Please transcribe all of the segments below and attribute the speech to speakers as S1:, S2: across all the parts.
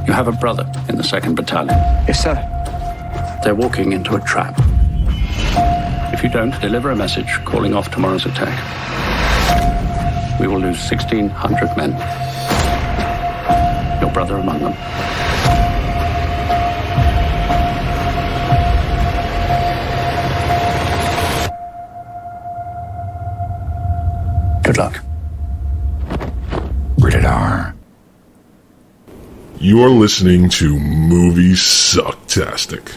S1: You have a brother in the 2nd Battalion.
S2: Yes, sir.
S1: They're walking into a trap. If you don't deliver a message calling off tomorrow's attack, we will lose 1,600 men. Your brother among them. Good luck.
S2: Rated R.
S3: You're listening to Moviesucktastic.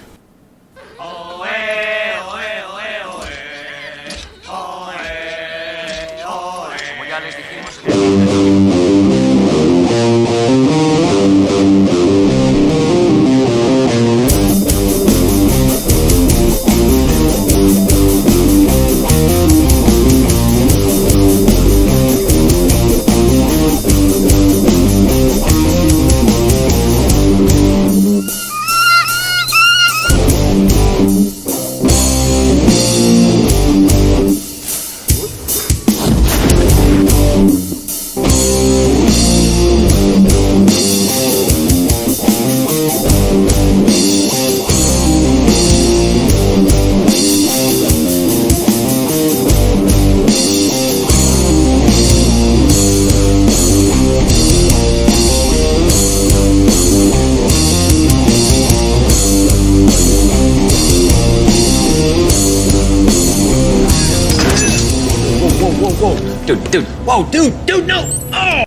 S4: Dude, no! Oh!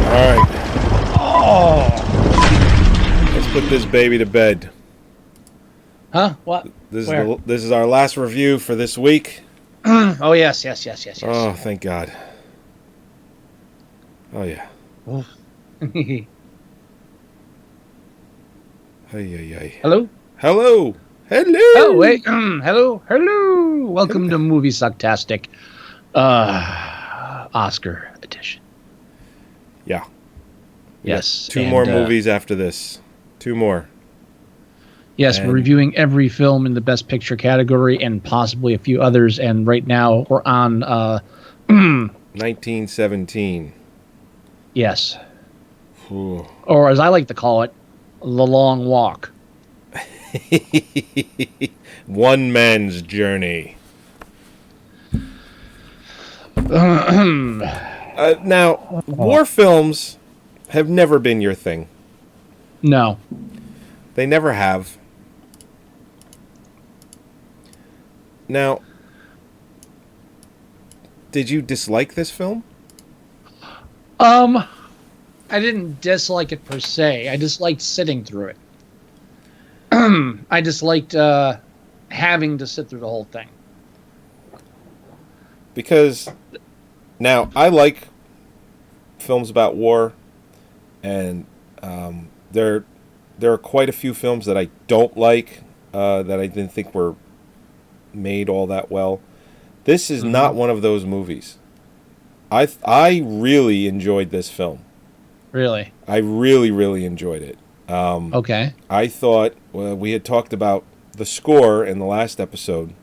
S5: All right. Oh! Let's put this baby to bed.
S4: Huh? What?
S5: This is our last review for this week.
S4: Oh, yes.
S5: Oh, thank God. Oh, yeah. Ay.
S4: Hello?
S5: Hello!
S4: Oh, wait. Hello? Welcome to Moviesucktastic. Oscar edition.
S5: Yeah.
S4: Yes.
S5: Two more movies after this. 2 more.
S4: Yes, we're reviewing every film in the Best Picture category and possibly a few others. And right now we're on
S5: 1917.
S4: Yes.
S5: Ooh.
S4: Or as I like to call it, The Long Walk.
S5: One man's journey. Now, war films have never been your thing.
S4: No.
S5: They never have. Now, did you dislike this film?
S4: I didn't dislike it per se. I just liked sitting through it. I just liked having to sit through the whole thing.
S5: Because now I like films about war, and there are quite a few films that I don't like, that I didn't think were made all that well. This is not one of those movies. I really enjoyed this film.
S4: Really?
S5: I really enjoyed it.
S4: Okay.
S5: I thought, well, we had talked about the score in the last episode.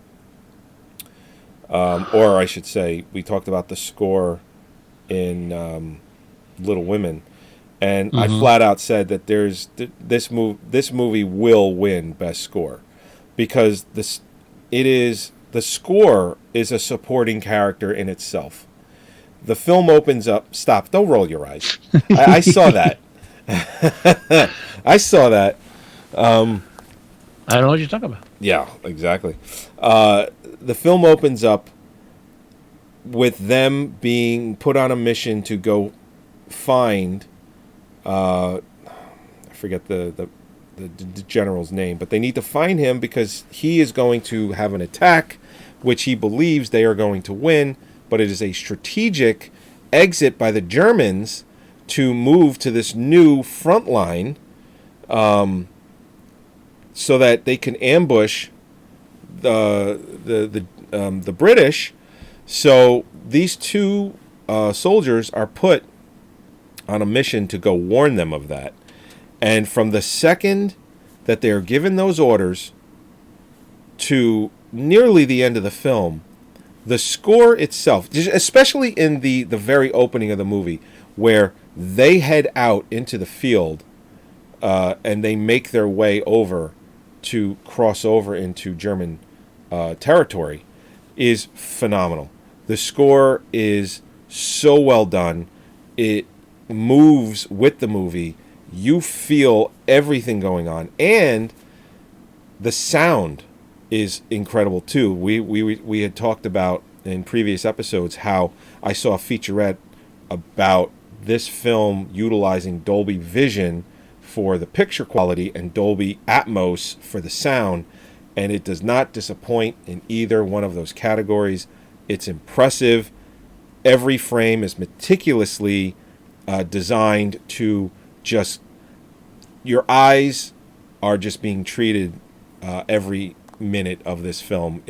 S5: Or I should say, we talked about the score in Little Women. And I flat out said that this movie will win Best Score. Because the score is a supporting character in itself. The film opens up. Stop! Don't roll your eyes. I saw that. I saw that.
S4: I don't know what you're talking about.
S5: Yeah, exactly. The film opens up with them being put on a mission to go find. I forget the general's name, but they need to find him because he is going to have an attack, which he believes they are going to win. But it is a strategic exit by the Germans to move to this new front line, so that they can ambush the British. So these two soldiers are put on a mission to go warn them of that. And from the second that they are given those orders to nearly the end of the film, the score itself, especially in the very opening of the movie, where they head out into the field and they make their way over to cross over into German territory is phenomenal. The score is so well done. It moves with the movie. You feel everything going on, and the sound is incredible too. We had talked about in previous episodes how I saw a featurette about this film utilizing Dolby Vision for the picture quality and Dolby Atmos for the sound, and it does not disappoint in either one of those categories. It's impressive. Every frame is meticulously designed to just, your eyes are just being treated every minute of this film.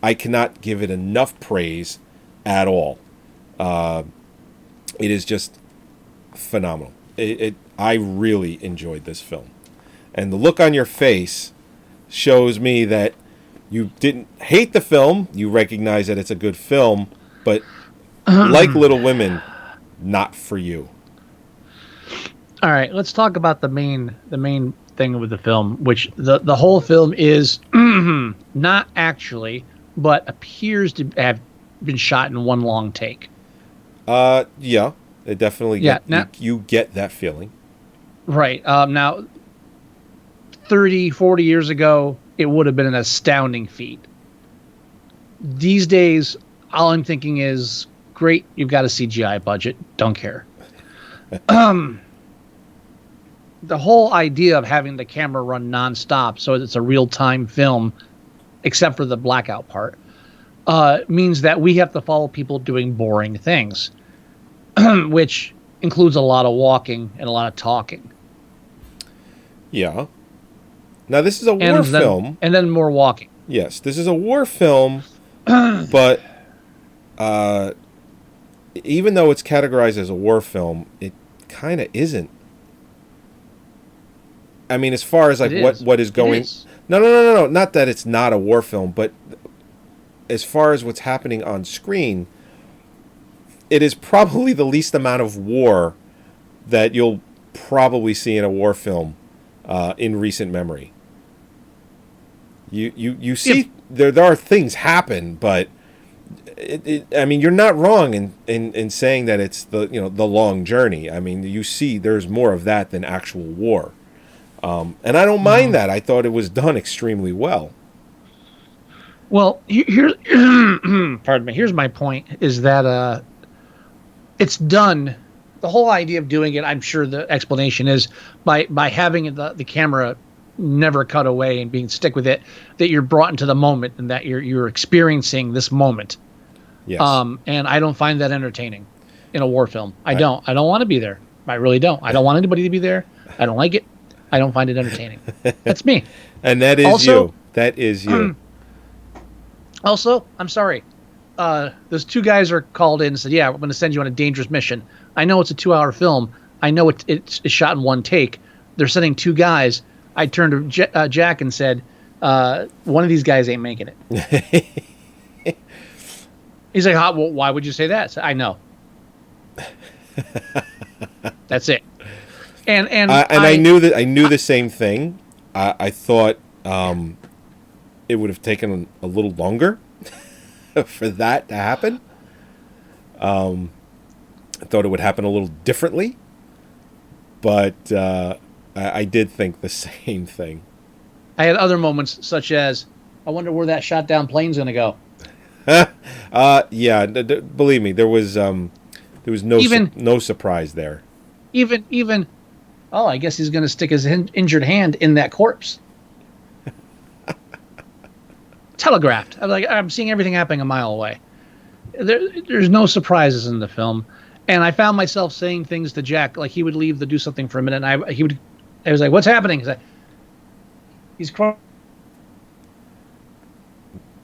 S5: I cannot give it enough praise at all. It is just phenomenal. I really enjoyed this film. And the look on your face shows me that you didn't hate the film. You recognize that it's a good film, but like Little Women, not for you.
S4: All right, let's talk about the main thing with the film, which the whole film is not actually, but appears to have been shot in one long take.
S5: Yeah, it definitely. You get that feeling.
S4: Right. Now, 30, 40 years ago, it would have been an astounding feat. These days, all I'm thinking is, great, you've got a CGI budget. Don't care. The whole idea of having the camera run nonstop so it's a real-time film, except for the blackout part, means that we have to follow people doing boring things, which includes a lot of walking and a lot of talking.
S5: Yeah. Now, this is a war film.
S4: And then more walking.
S5: Yes, this is a war film, but even though it's categorized as a war film, it kind of isn't. I mean, as far as like what is going... No. Not that it's not a war film, but as far as what's happening on screen, it is probably the least amount of war that you'll probably see in a war film in recent memory. You see, there are things happen, but I mean, you're not wrong in saying that it's the long journey. I mean, you see, there's more of that than actual war, and I don't mind that. I thought it was done extremely well.
S4: Well, pardon me. Here's my point: is that it's done. The whole idea of doing it, I'm sure the explanation is by having the camera never cut away and being stick with it, that you're brought into the moment and that you're experiencing this moment.
S5: Yes.
S4: And I don't find that entertaining in a war film. I don't want to be there. I really don't. I don't want anybody to be there. I don't like it. I don't find it entertaining. That's me.
S5: And that is also, you. That is you.
S4: Also, I'm sorry. Those two guys are called in and said, yeah, we're going to send you on a dangerous mission. I know it's a 2-hour film. I know it's shot in one take. They're sending two guys. I turned to Jack and said, one of these guys ain't making it. He's like, well, why would you say that? So, I know. That's it. And I knew
S5: the same thing. I thought it would have taken a little longer for that to happen. I thought it would happen a little differently, but I did think the same thing.
S4: I had other moments, such as, I wonder where that shot down plane's going to go.
S5: Yeah, believe me, there was no surprise there.
S4: Even, oh, I guess he's going to stick his injured hand in that corpse. Telegraphed. I'm seeing everything happening a mile away. There's no surprises in the film, and I found myself saying things to Jack, like he would leave to do something for a minute, and I was like, "What's happening?" He's crying.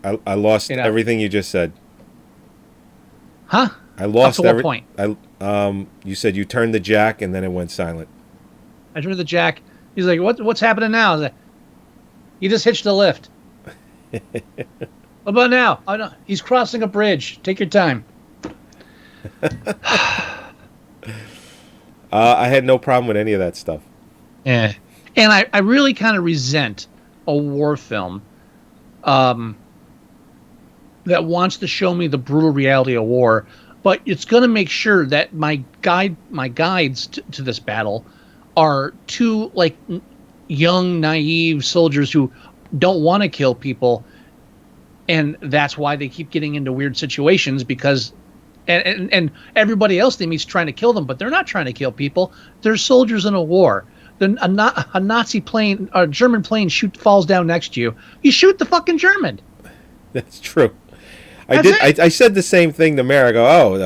S5: I lost everything you just said.
S4: Huh?
S5: I lost
S4: every point.
S5: You said you turned the Jack, and then it went silent.
S4: I turned the Jack. He's like, "What's happening now?" I was like, "You just hitched the lift." What about now? Oh, no. He's crossing a bridge. Take your time.
S5: I had no problem with any of that stuff.
S4: Yeah. And I really kind of resent a war film that wants to show me the brutal reality of war, but it's going to make sure that my guides to this battle are two like young, naive soldiers who don't want to kill people, and that's why they keep getting into weird situations because. And everybody else they meet's trying to kill them, but they're not trying to kill people. They're soldiers in a war. A Nazi plane, a German plane falls down next to you. You shoot the fucking German.
S5: That's true. I said the same thing to Mary. I go,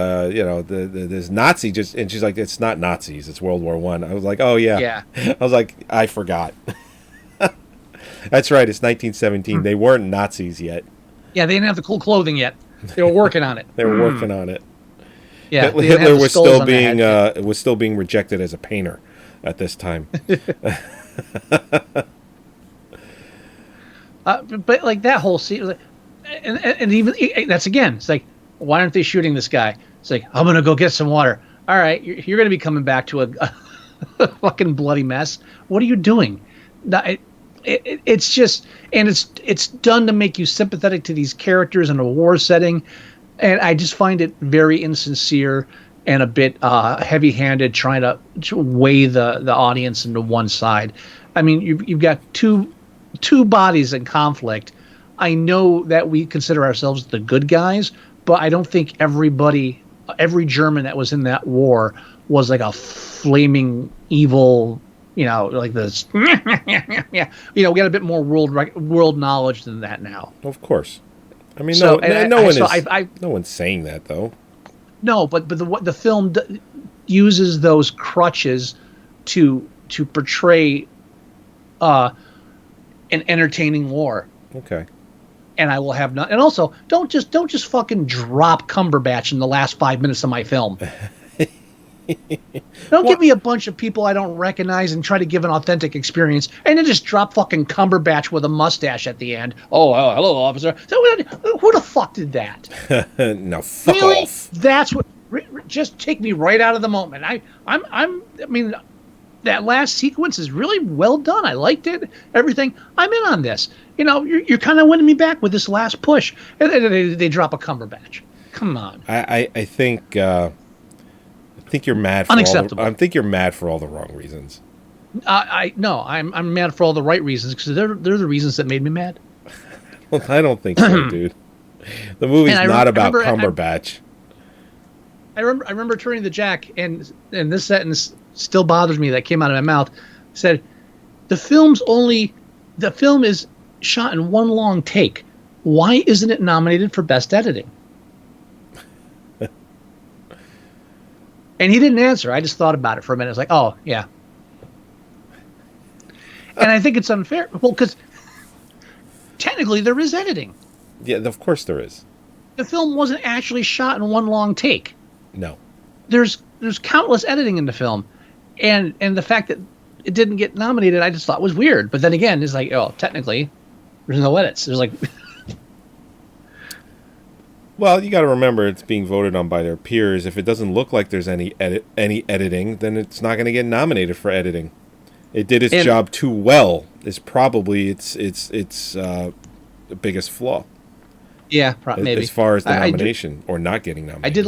S5: there's Nazi and she's like, it's not Nazis, it's World War I. I was like, oh yeah.
S4: Yeah.
S5: I was like, I forgot. That's right. It's 1917. They weren't Nazis yet.
S4: Yeah, they didn't have the cool clothing yet. They were working on it.
S5: They were working on it.
S4: Yeah,
S5: Hitler was still being rejected as a painter at this time.
S4: But like that whole scene, and even that's again, it's like, why aren't they shooting this guy? It's like, I'm gonna go get some water. All right, you're gonna be coming back to a fucking bloody mess. What are you doing? It's just, and it's done to make you sympathetic to these characters in a war setting, and I just find it very insincere and a bit heavy-handed, trying to weigh the audience into one side. I mean, you've got two bodies in conflict. I know that we consider ourselves the good guys, but I don't think every German that was in that war was like a flaming evil. Like this. Yeah, we got a bit more world knowledge than that now.
S5: Of course. I mean,
S4: so,
S5: no one's saying that though.
S4: No, but the film uses those crutches to portray an entertaining war.
S5: Okay.
S4: And I will have none. And also, don't just fucking drop Cumberbatch in the last 5 minutes of my film. Don't give me a bunch of people I don't recognize and try to give an authentic experience, and then just drop fucking Cumberbatch with a mustache at the end. Oh, hello, officer. So, who the fuck did that?
S5: No, fuck
S4: really?
S5: off.
S4: That's what. Just take me right out of the moment. I mean, that last sequence is really well done. I liked it. Everything. I'm in on this. You're kind of winning me back with this last push, and they drop a Cumberbatch. Come on.
S5: I think. I think you're mad.
S4: Unacceptable.
S5: I think you're mad for all the wrong reasons.
S4: I'm mad for all the right reasons because they're the reasons that made me mad.
S5: Well, I don't think so, dude. The movie's not about Cumberbatch.
S4: I remember turning to Jack, and this sentence still bothers me that came out of my mouth. Said, the film is shot in one long take. Why isn't it nominated for best editing? And he didn't answer. I just thought about it for a minute. I was like, oh, yeah. And I think it's unfair. Well, because technically there is editing.
S5: Yeah, of course there is.
S4: The film wasn't actually shot in one long take.
S5: No.
S4: There's countless editing in the film. And the fact that it didn't get nominated, I just thought was weird. But then again, it's like, oh, technically, there's no edits. There's like...
S5: Well, you got to remember it's being voted on by their peers. If it doesn't look like there's any editing, then it's not going to get nominated for editing. It did its job too well. Is probably its biggest flaw.
S4: Yeah, maybe
S5: as far as the nomination or not getting nominated.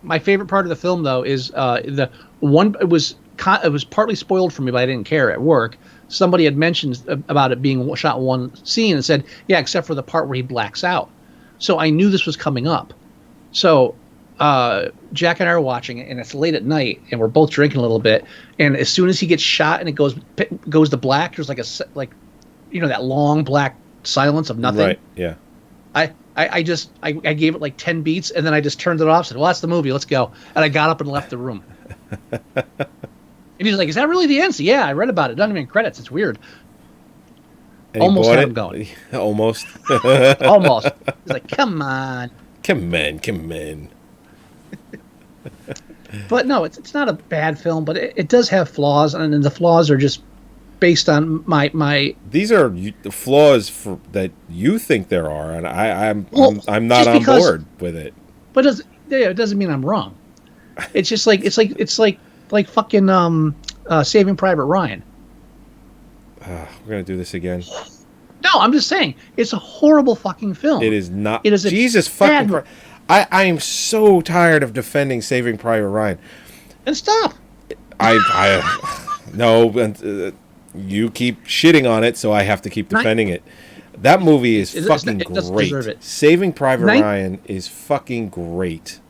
S4: My favorite part of the film though is the one. It was partly spoiled for me, but I didn't care at work. Somebody had mentioned about it being shot in one scene and said, yeah, except for the part where he blacks out. So I knew this was coming up. So Jack and I are watching it, and it's late at night, and we're both drinking a little bit. And as soon as he gets shot and it goes to black, there's like that long black silence of nothing. Right. Yeah. I gave it like 10 beats, and then I just turned it off. Said, "Well, that's the movie. Let's go." And I got up and left the room. And he's like, "Is that really the end?" So, yeah, I read about it. Doesn't even credits. It's weird.
S5: And
S4: almost had him going.
S5: Almost.
S4: Almost. He's like, come on.
S5: Come on.
S4: But no, it's not a bad film, but it does have flaws, and the flaws are just based on my.
S5: These are the flaws that you think there are, and I'm not on board with it.
S4: But it doesn't mean I'm wrong. It's just like like fucking Saving Private Ryan.
S5: We're gonna do this again.
S4: No, I'm just saying it's a horrible fucking film.
S5: It is not.
S4: It is a
S5: Jesus
S4: bad
S5: fucking. I am so tired of defending Saving Private Ryan.
S4: And stop.
S5: No, you keep shitting on it, so I have to keep defending it. That movie is fucking great. Saving Private Ryan is fucking great.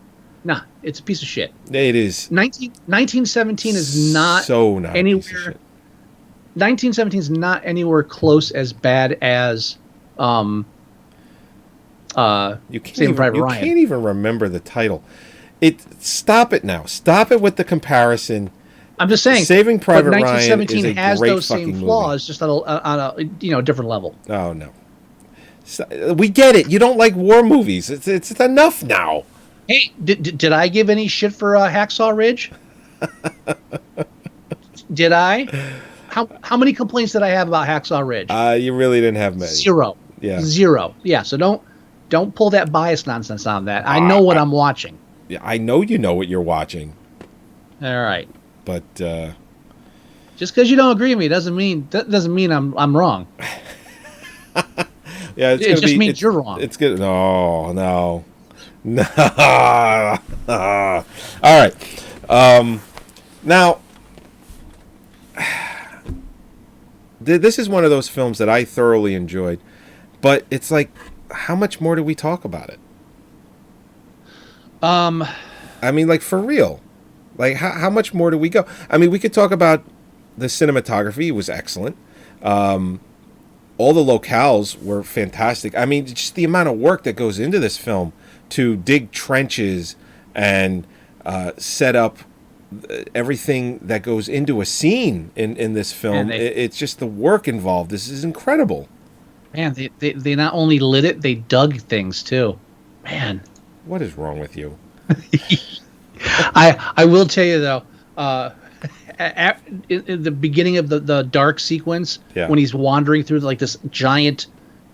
S4: Nah, it's a piece of shit.
S5: It is.
S4: 1917 is not
S5: so not
S4: anywhere. 1917 is not anywhere close as bad as
S5: you can't
S4: Saving Private
S5: Ryan. You can't even remember the title. Stop it now. Stop it with the comparison.
S4: I'm just saying.
S5: Saving Private Ryan is a
S4: 1917 has those same flaws,
S5: movie.
S4: just on a different level.
S5: Oh no, we get it. You don't like war movies. It's enough now.
S4: Hey, did I give any shit for Hacksaw Ridge? Did I? How many complaints did I have about Hacksaw Ridge?
S5: You really didn't have many.
S4: Zero.
S5: Yeah.
S4: Zero. Yeah. So don't pull that bias nonsense on that. I know what I'm watching.
S5: Yeah, I know you know what you're watching.
S4: All right.
S5: But
S4: just because you don't agree with me doesn't mean I'm wrong.
S5: Yeah,
S4: it just means you're wrong.
S5: It's good. No. All right. Now, this is one of those films that I thoroughly enjoyed, but it's like, how much more do we talk about it? I mean, like, for real. Like, how much more do we go? I mean, we could talk about the cinematography. It was excellent. All the locales were fantastic. I mean, just the amount of work that goes into this film to dig trenches and set up everything that goes into a scene in this film. It's just the work involved. This is incredible.
S4: Man, they not only lit it, they dug things too. Man.
S5: What is wrong with you?
S4: I will tell you though, in the beginning of the dark sequence, when he's wandering through like this giant,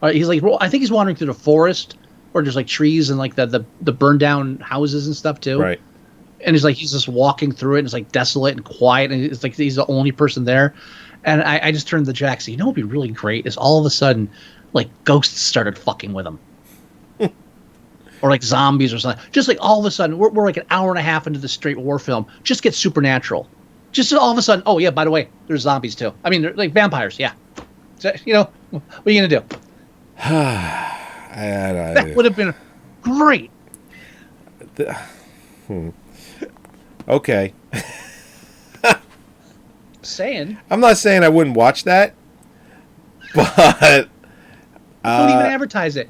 S4: he's like, I think he's wandering through the forest, or there's like trees and like the burned down houses and stuff too.
S5: Right.
S4: And he's just walking through it, and it's like desolate and quiet, and it's like he's the only person there. And I just turned to Jack, so you know what'd be really great is all of a sudden, like ghosts started fucking with him. Or like zombies or something. Just like all of a sudden, we're like an hour and a half into the straight war film. Just get supernatural. Just all of a sudden, oh yeah, by the way, there's zombies too. I mean, they're like vampires, yeah. So, you know, what are you going to do? That would have been great.
S5: Okay.
S4: Saying.
S5: I'm not saying I wouldn't watch that, but...
S4: Don't even advertise it.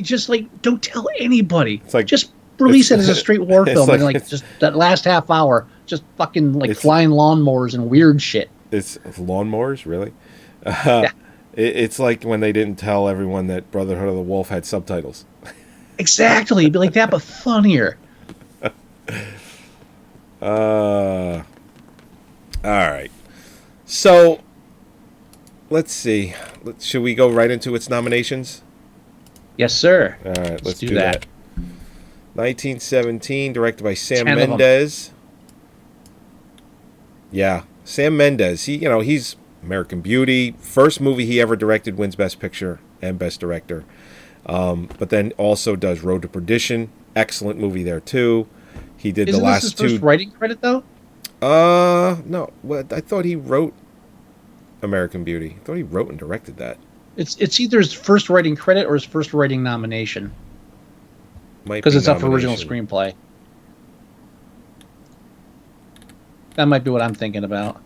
S4: Just like, don't tell anybody.
S5: It's like,
S4: just release it as a straight war film, and like just that last half hour, just fucking like flying lawnmowers and weird shit.
S5: It's lawnmowers, really?
S4: Yeah.
S5: It's like when they didn't tell everyone that Brotherhood of the Wolf had subtitles.
S4: Exactly, it'd be like that, but funnier.
S5: All right. So, let's see. Should we go right into its nominations?
S4: Yes, sir.
S5: All right, let's do that. 1917, directed by Sam
S4: 10
S5: Mendes. Yeah, Sam Mendes. He's American Beauty. First movie he ever directed wins Best Picture and Best Director. But then also does Road to Perdition. Excellent movie there too. He did the last two.
S4: Isn't this his first writing credit though?
S5: No. I thought he wrote American Beauty. I thought he wrote and directed that.
S4: It's either his first writing credit or his first writing nomination. Because it's up for original screenplay. That might be what I'm thinking about.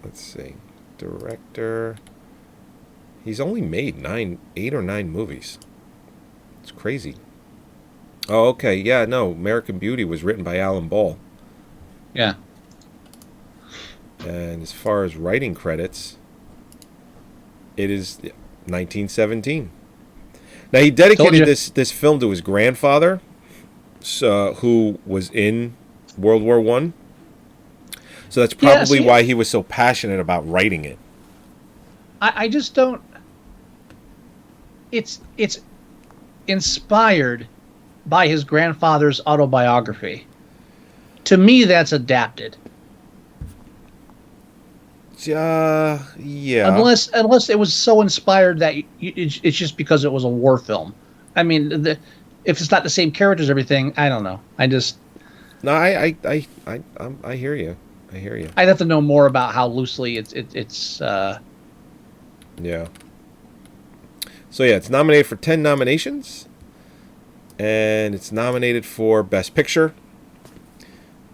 S5: Let's see. Director. He's only made 8 or 9 movies. It's crazy. Oh, okay. Yeah, no. American Beauty was written by Alan Ball.
S4: Yeah.
S5: And as far as writing credits, it is 1917. Now, he dedicated this film to his grandfather, who was in World War I. So that's probably why he was so passionate about writing it.
S4: I just don't... It's inspired by his grandfather's autobiography. To me, that's adapted.
S5: Yeah.
S4: Unless it was so inspired that it's just because it was a war film. I mean, if it's not the same characters, everything, I don't know.
S5: No, I hear you. I hear you.
S4: I'd have to know more about how loosely it's.
S5: Yeah. So yeah, it's nominated for 10 nominations, and it's nominated for Best Picture.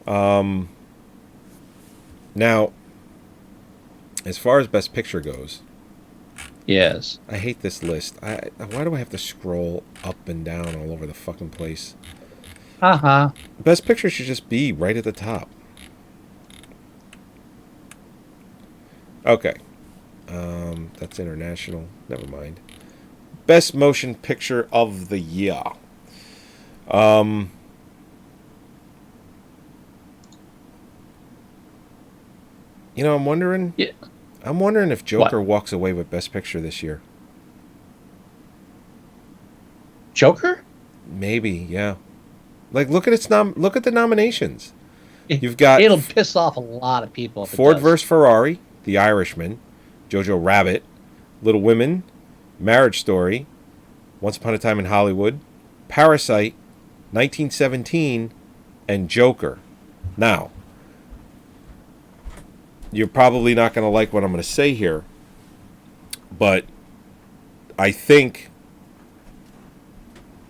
S5: Now, as far as Best Picture goes,
S4: Yes.
S5: I hate this list. Why do I have to scroll up and down all over the fucking place?
S4: Uh-huh.
S5: Best Picture should just be right at the top. Okay. That's international. Never mind. Best Motion Picture of the Year. You know, I'm wondering.
S4: Yeah.
S5: I'm wondering if Joker walks away with Best Picture this year.
S4: Joker?
S5: Maybe, yeah. Like, look at look at the nominations. You've got
S4: It'll piss off a lot of people. If
S5: Ford
S4: it does.
S5: vs. Ferrari, The Irishman, Jojo Rabbit, Little Women, Marriage Story, Once Upon a Time in Hollywood, Parasite, 1917, and Joker. Now, you're probably not going to like what I'm going to say here, but I think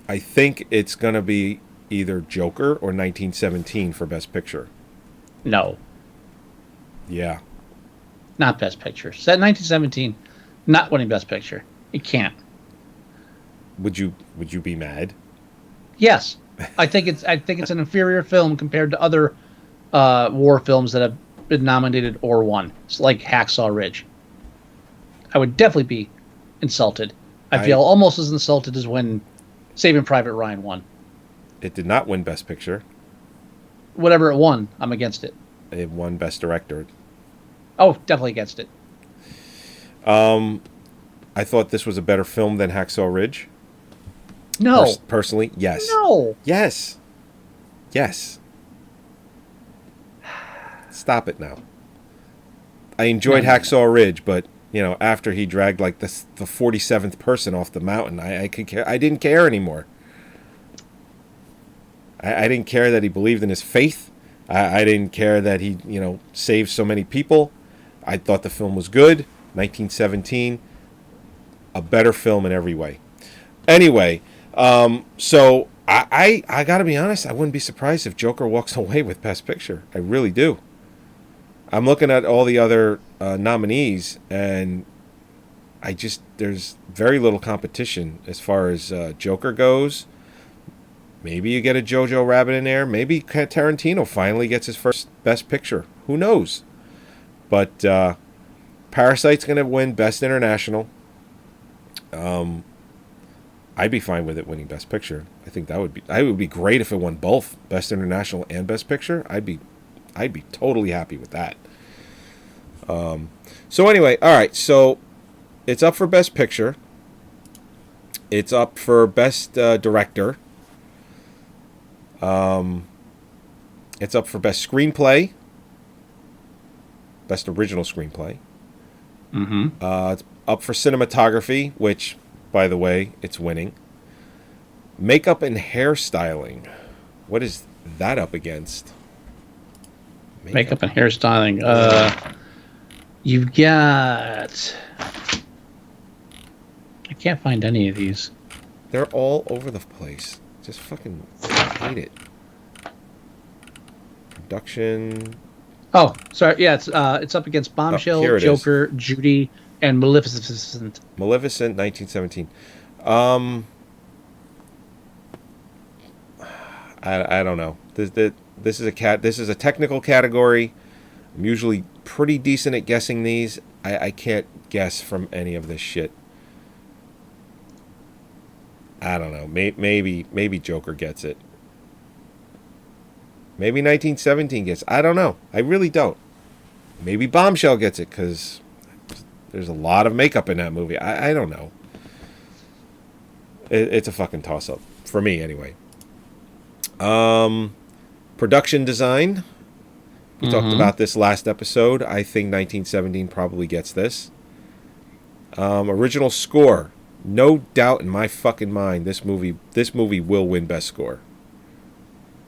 S5: it's going to be either Joker or 1917 for Best Picture.
S4: No,
S5: Yeah.
S4: not Best Picture. Set 1917, not winning Best Picture. It can't.
S5: Would you be mad?
S4: Yes, I think it's an inferior film compared to other war films that have been nominated or won. It's like Hacksaw Ridge. I would definitely be insulted. I feel almost as insulted as when Saving Private Ryan won.
S5: It did not win Best Picture.
S4: Whatever it won, I'm against it.
S5: It won Best Director.
S4: Oh, definitely against it.
S5: I thought this was a better film than Hacksaw Ridge.
S4: No.
S5: Personally, yes.
S4: No.
S5: Yes. Yes. Stop it now. I enjoyed Hacksaw Ridge, but you know, after he dragged like the 47th person off the mountain, I didn't care anymore. I didn't care that he believed in his faith. I didn't care that he, you know, saved so many people. I thought the film was good. 1917, a better film in every way. Anyway, so I got to be honest. I wouldn't be surprised if Joker walks away with Best Picture. I really do. I'm looking at all the other nominees, and there's very little competition as far as Joker goes. Maybe you get a Jojo Rabbit in there. Maybe Tarantino finally gets his first Best Picture. Who knows? But Parasite's going to win Best International. I'd be fine with it winning Best Picture. I think it would be great if it won both Best International and Best Picture. I'd be totally happy with that. So anyway, all right. So it's up for Best Picture. It's up for Best Director. It's up for Best Screenplay. Best Original Screenplay.
S4: Mm-hmm.
S5: It's up for Cinematography, which, by the way, it's winning. Makeup and Hairstyling. What is that up against?
S4: Makeup and hairstyling. You've got... I can't find any of these.
S5: They're all over the place. Just fucking hate it. Production.
S4: Oh, sorry. Yeah, it's up against Bombshell,
S5: here it is.
S4: Joker, Judy, and Maleficent.
S5: Maleficent, 1917. I don't know. This is a technical category. I'm usually pretty decent at guessing these. I can't guess from any of this shit. I don't know. Maybe Joker gets it. Maybe 1917 gets it. I don't know. I really don't. Maybe Bombshell gets it because there's a lot of makeup in that movie. I don't know. It's a fucking toss-up. For me, anyway. Production design. We talked about this last episode. I think 1917 probably gets this. Original score. No doubt in my fucking mind, this movie will win Best Score.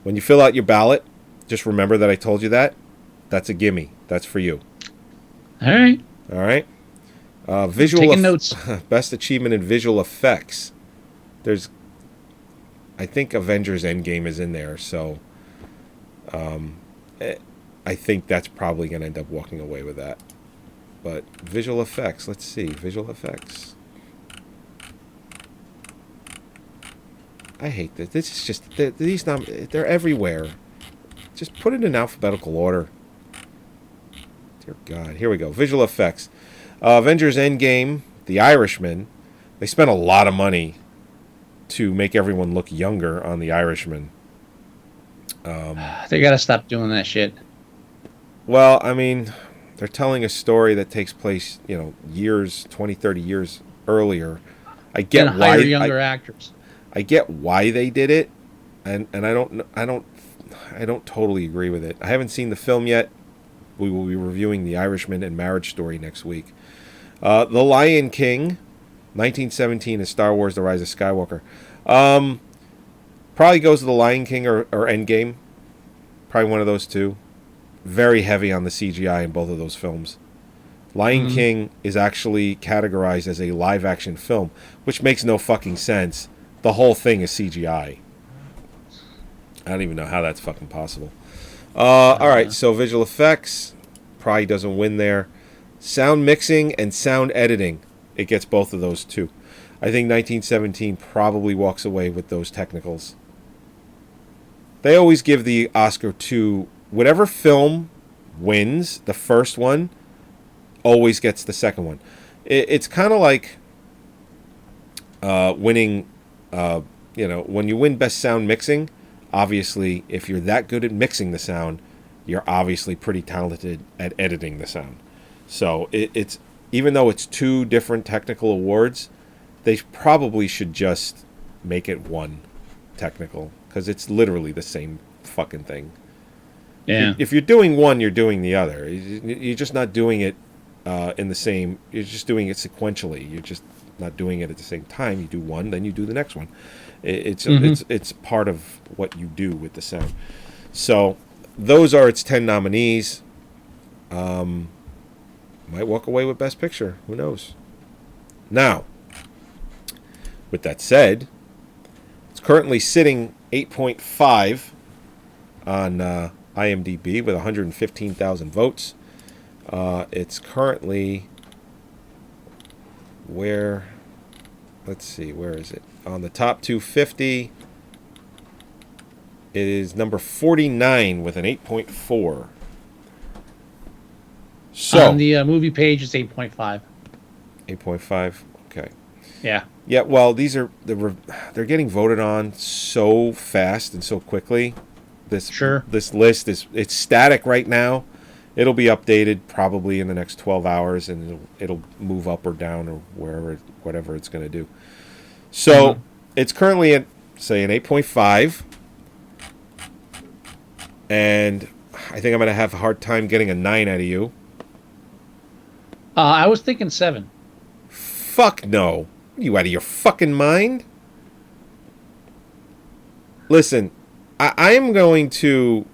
S5: When you fill out your ballot, just remember that I told you that. That's a gimme. That's for you.
S4: All right.
S5: All right. Visual
S4: Taking notes.
S5: Best achievement in visual effects. There's, I think Avengers Endgame is in there, so I think that's probably going to end up walking away with that. But visual effects, let's see. Visual effects. I hate this. This is just, they're everywhere. Just put it in alphabetical order. Dear God. Here we go. Visual effects. Avengers Endgame, The Irishman. They spent a lot of money to make everyone look younger on The Irishman.
S4: They got to stop doing that shit.
S5: Well, I mean, they're telling a story that takes place, years, 20, 30 years earlier. I get
S4: And
S5: why
S4: hire younger actors.
S5: I get why they did it, and I don't totally agree with it. I haven't seen the film yet. We will be reviewing The Irishman and Marriage Story next week. The Lion King, 1917 is Star Wars: The Rise of Skywalker. Probably goes to The Lion King or Endgame. Probably one of those two. Very heavy on the CGI in both of those films. Lion King is actually categorized as a live-action film, which makes no fucking sense. The whole thing is CGI. I don't even know how that's fucking possible. All right, so visual effects probably doesn't win there. Sound mixing and sound editing, it gets both of those too. I think 1917 probably walks away with those technicals. They always give the Oscar to whatever film wins the first one, always gets the second one. It's kind of like winning, when you win Best Sound Mixing, obviously, if you're that good at mixing the sound, you're obviously pretty talented at editing the sound. So it's even though it's two different technical awards, they probably should just make it one technical, because it's literally the same fucking thing.
S4: Yeah.
S5: If you're doing one, you're doing the other. You're just not doing it in the same. You're just doing it sequentially. You're just not doing it at the same time. You do one, then you do the next one. It's part of what you do with the sound. So those are its 10 nominees. Might walk away with Best Picture. Who knows? Now, with that said, it's currently sitting 8.5 on IMDb with 115,000 votes. It's currently let's see, where is it? On the top 250, it is number 49 with an 8.4. So
S4: on the movie page, it's 8.5.
S5: 8.5. Okay.
S4: Yeah.
S5: Yeah. Well, they're getting voted on so fast and so quickly. This list it's static right now. It'll be updated probably in the next 12 hours, and it'll move up or down or whatever it's going to do. So it's currently at, say, an 8.5, and I think I'm going to have a hard time getting a 9 out of you.
S4: I was thinking 7.
S5: Fuck no. Are you out of your fucking mind? Listen, I'm going to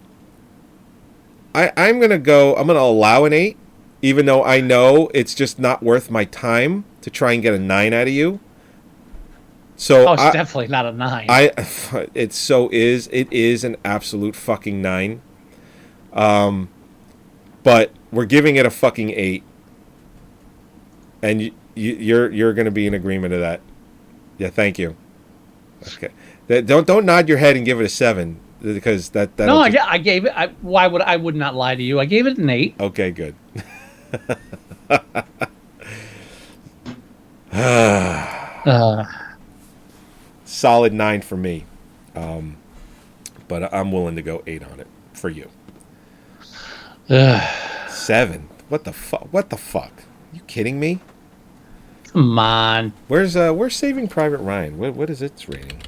S5: allow an 8, even though I know it's just not worth my time to try and get a 9 out of you. So
S4: it's definitely not a 9.
S5: It is an absolute fucking 9. But we're giving it a fucking 8. And you're going to be in agreement to that. Yeah, thank you. Okay. Don't nod your head and give it a 7, because that.
S4: No, I gave it. I would not lie to you. I gave it an 8.
S5: Okay, good. Solid 9 for me. But I'm willing to go 8 on it for you. 7. What the fuck? What the fuck? You kidding me?
S4: Come on.
S5: Where's Saving Private Ryan? What is its rating?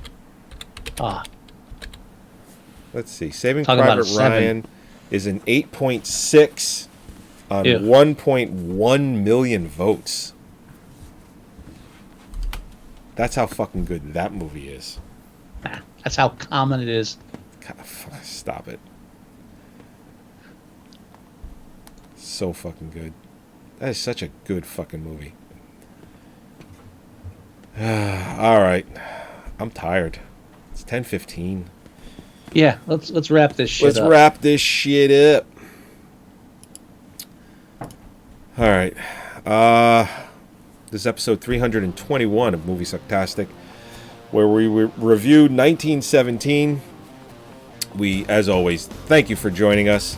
S5: Let's see. Saving
S4: Talking about
S5: Private
S4: a 7.
S5: Ryan is an 8.6 on
S4: Ew.
S5: 1.1 million votes. That's how fucking good that movie is.
S4: That's how common it is.
S5: God, stop it. So fucking good. That is such a good fucking movie. All right. I'm tired. It's 10:15.
S4: Yeah, let's wrap this shit
S5: Let's
S4: up.
S5: wrap this shit up. All right. This is episode 321 of Moviesucktastic, where we reviewed 1917. We, as always, thank you for joining us.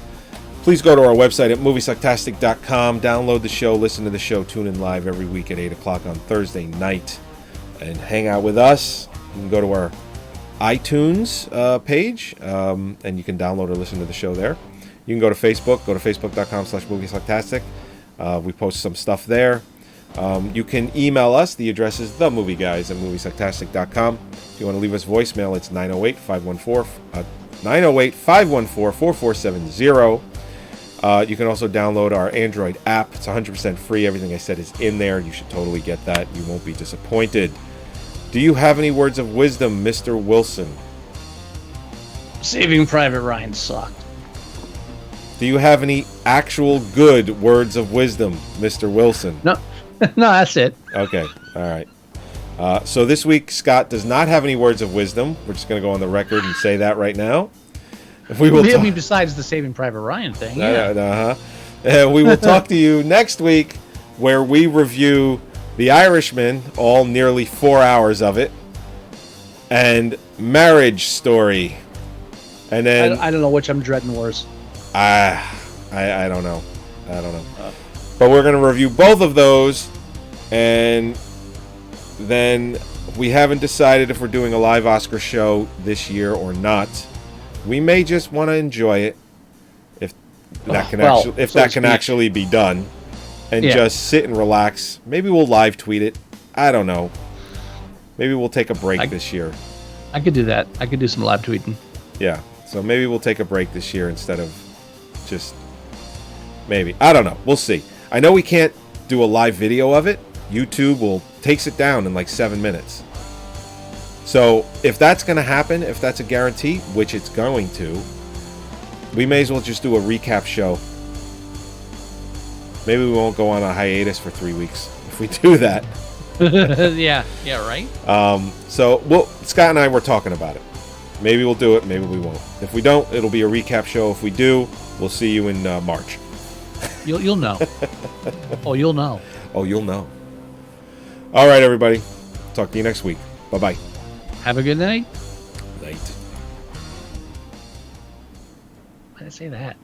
S5: Please go to our website at Moviesucktastic.com. Download the show, listen to the show, tune in live every week at 8 o'clock on Thursday night, and hang out with us. You can go to our iTunes page, and you can download or listen to the show there. You can go to Facebook. Go to facebook.com/Moviesucktastic. We post some stuff there. You can email us. The address is themovieguys@Moviesucktastic.com. If you want to leave us voicemail, it's 908-514-4470. You can also download our Android app. It's 100% free. Everything I said is in there. You should totally get that. You won't be disappointed. Do you have any words of wisdom, Mr. Wilson?
S4: Saving Private Ryan sucked.
S5: Do you have any actual good words of wisdom, Mr. Wilson?
S4: No, no, that's it.
S5: Okay, all right. So this week, Scott does not have any words of wisdom. We're just going to go on the record and say that right now. We will.
S4: I mean, besides the Saving Private Ryan thing, yeah.
S5: We will talk to you next week, where we review The Irishman, all nearly 4 hours of it, and Marriage Story, and then
S4: I don't know which I'm dreading worse.
S5: I don't know. But we're going to review both of those, and then we haven't decided if we're doing a live Oscar show this year or not. We may just want to enjoy it, if that can actually be done, and just sit and relax. Maybe we'll live tweet it. I don't know. Maybe we'll take a break this year.
S4: I could do that. I could do some live tweeting.
S5: Yeah. So maybe we'll take a break this year instead of just maybe. I don't know. We'll see. I know we can't do a live video of it. YouTube takes it down in like 7 minutes. So if that's going to happen, if that's a guarantee, which it's going to, we may as well just do a recap show. Maybe we won't go on a hiatus for 3 weeks if we do that.
S4: yeah, right.
S5: So Scott and I were talking about it. Maybe we'll do it, maybe we won't. If we don't, it'll be a recap show. If we do, we'll see you in March.
S4: You'll know. Oh, you'll know.
S5: Oh, you'll know. All right, everybody. Talk to you next week. Bye-bye.
S4: Have a good night.
S5: Night.
S4: Why did I say that?